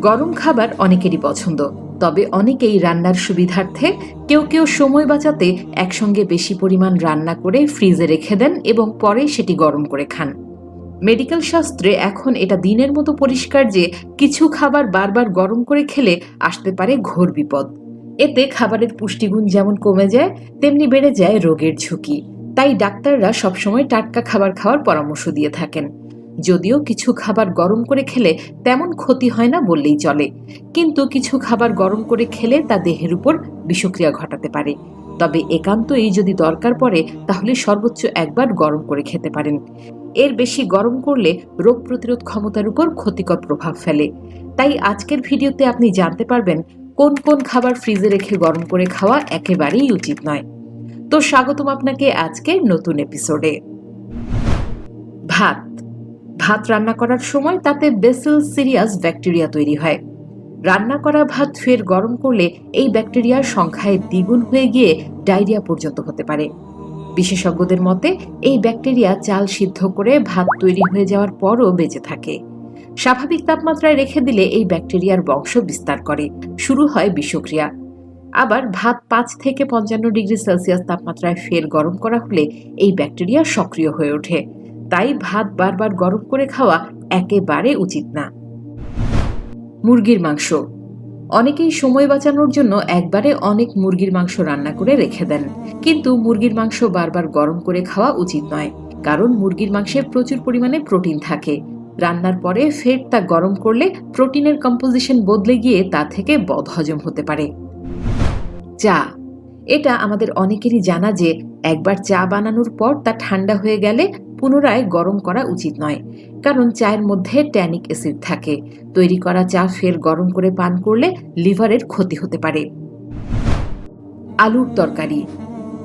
গরম খাবার অনেকেরই পছন্দ, তবে অনেকেই রান্নার সুবিধার্থে কেউ কেউ সময় বাঁচাতে একসঙ্গে বেশি পরিমাণ রান্না করে ফ্রিজে রেখে দেন এবং পরে সেটি গরম করে খান। মেডিকেল শাস্ত্রে এখন এটা দিনের মতো পরিষ্কার যে কিছু খাবার বারবার গরম করে খেলে আসতে পারে ঘোর বিপদ। এতে খাবারের পুষ্টিগুণ যেমন কমে যায়, তেমনি বেড়ে যায় রোগের ঝুঁকি। তাই ডাক্তাররা সবসময় টাটকা খাবার খাওয়ার পরামর্শ দিয়ে থাকেন। যদিও কিছু খাবার গরম করে খেলে তেমন ক্ষতি হয় না বললেই চলে, কিন্তু কিছু খাবার গরম করে খেলে তা দেহের উপর বিষক্রিয়া ঘটাতে পারে। তবে একান্তই যদি দরকার পড়ে তাহলে সর্বোচ্চ একবার গরম করে খেতে পারেন। এর বেশি গরম করলে রোগ প্রতিরোধ ক্ষমতার উপর ক্ষতিকর প্রভাব ফেলে। তাই আজকের ভিডিওতে আপনি জানতে পারবেন কোন কোন খাবার ফ্রিজে রেখে গরম করে খাওয়া একেবারেই উচিত নয়। তো স্বাগতম আপনাকে আজকের নতুন এপিসোডে। ভাত ভাত রান্না করার সময় তাতে বেসিল সিরিয়াস ব্যাকটেরিয়া তৈরি হয়। রান্না করা ভাত ফের গরম করলে এই ব্যাকটেরিয়ার সংখ্যায় দ্বিগুণ হয়ে গিয়ে ডায়রিয়া পর্যন্ত হতে পারে। বিশেষজ্ঞদের মতে এই ব্যাকটেরিয়া চাল সিদ্ধ করে ভাত তৈরি হয়ে যাওয়ার পরও বেঁচে থাকে। স্বাভাবিক তাপমাত্রায় রেখে দিলে এই ব্যাকটেরিয়ার বংশ বিস্তার করে, শুরু হয় বিষক্রিয়া। আবার ভাত 5 থেকে 55 ডিগ্রি সেলসিয়াস তাপমাত্রায় ফের গরম করা হলে এই ব্যাকটেরিয়া সক্রিয় হয়ে ওঠে। তাই ভাত বারবার গরম করে খাওয়া একেবারে উচিত না। মুরগির মাংস অনেকেই সময় বাঁচানোর জন্য একবারে অনেক মুরগির মাংস রান্না করে রেখে দেন, কিন্তু মুরগির মাংস বারবার গরম করে খাওয়া উচিত নয়, কারণ মুরগির মাংসে প্রচুর পরিমাণে প্রোটিন থাকে। রান্নার পরে ফের তা গরম করলে প্রোটিনের কম্পোজিশন বদলে গিয়ে তা থেকে বদহজম হতে পারে। চা এটা আমাদের অনেকেরই জানা যে একবার চা বানানোর পর তা ঠান্ডা হয়ে গেলে পুনরায় গরম করা উচিত নয়, কারণ চায়ের মধ্যে ট্যানিক অ্যাসিড থাকে। তৈরি করা চা ফের গরম করে পান করলে লিভারের ক্ষতি হতে পারে। আলুর তরকারি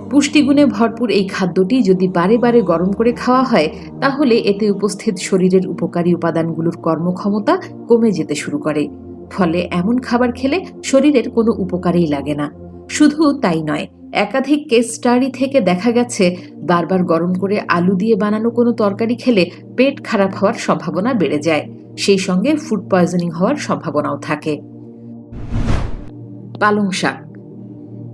পুষ্টিগুণে ভরপুর এই খাদ্যটি যদি বারে বারে গরম করে খাওয়া হয় তাহলে এতে উপস্থিত শরীরের উপকারী উপাদানগুলোর কর্মক্ষমতা কমে যেতে শুরু করে। ফলে এমন খাবার খেলে শরীরের কোনো উপকারেই লাগে না। শুধু তাই নয়, একাধিক কেস স্টাডি থেকে দেখা গেছে বারবার গরম করে আলু দিয়ে বানানো কোনো তরকারি খেলে পেট খারাপ হওয়ার সম্ভাবনা বেড়ে যায়, সেই সঙ্গে ফুড পয়জনিং হওয়ার সম্ভাবনাও থাকে। পালং শাক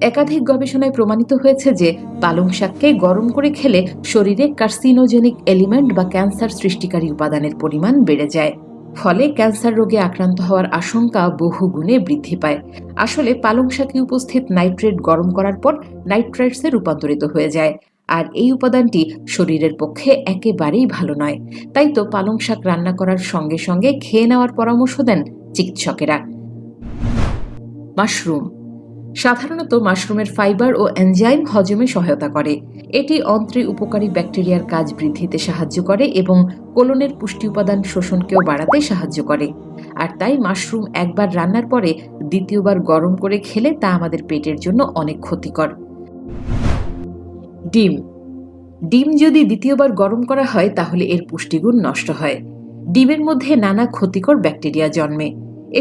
একাধিক গবেষণায় প্রমাণিত হয়েছে যে পালং শাককে গরম করে খেলে শরীরে কার্সিনোজেনিক এলিমেন্ট বা ক্যান্সার সৃষ্টিকারী উপাদানের পরিমাণ বেড়ে যায়। ফলে ক্যান্সার রোগে আক্রান্ত হওয়ার আশঙ্কা বহুগুণে বৃদ্ধি পায়। আসলে পালং শাকে উপস্থিত নাইট্রেট গরম করার পর নাইট্রাইটসে রূপান্তরিত হয়ে যায়, আর এই উপাদানটি শরীরের পক্ষে একেবারেই ভালো নয়। তাই তো পালং শাক রান্না করার সঙ্গে সঙ্গে খেয়ে নেওয়ার পরামর্শ দেন চিকিৎসকেরা। মাশরুম সাধারণত মাশরুমের ফাইবার ও এনজাইম হজমে সহায়তা করে। এটি অন্ত্রে উপকারী ব্যাকটেরিয়ার কাজ বৃদ্ধিতে সাহায্য করে এবং কোলনের পুষ্টি উপাদান শোষণকেও বাড়াতে সাহায্য করে। আর তাই মাশরুম একবার রান্নার পরে দ্বিতীয়বার গরম করে খেলে তা আমাদের পেটের জন্য অনেক ক্ষতিকর। ডিম যদি দ্বিতীয়বার গরম করা হয় তাহলে এর পুষ্টিগুণ নষ্ট হয়। ডিমের মধ্যে নানা ক্ষতিকর ব্যাকটেরিয়া জন্মে।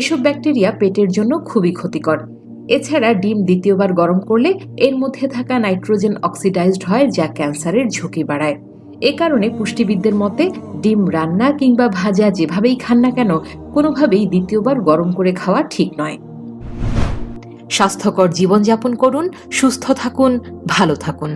এসব ব্যাকটেরিয়া পেটের জন্য খুবই ক্ষতিকর। এছাড়া ডিম দ্বিতীয়বার গরম করলে এর মধ্যে থাকা নাইট্রোজেন অক্সিডাইজড হয়, যা ক্যান্সারের ঝুঁকি বাড়ায়। এ কারণে পুষ্টিবিদদের মতে ডিম রান্না কিংবা ভাজা যেভাবেই খান না কেন কোনোভাবেই দ্বিতীয়বার গরম করে খাওয়া ঠিক নয়। স্বাস্থ্যকর জীবনযাপন করুন, সুস্থ থাকুন, ভালো থাকুন।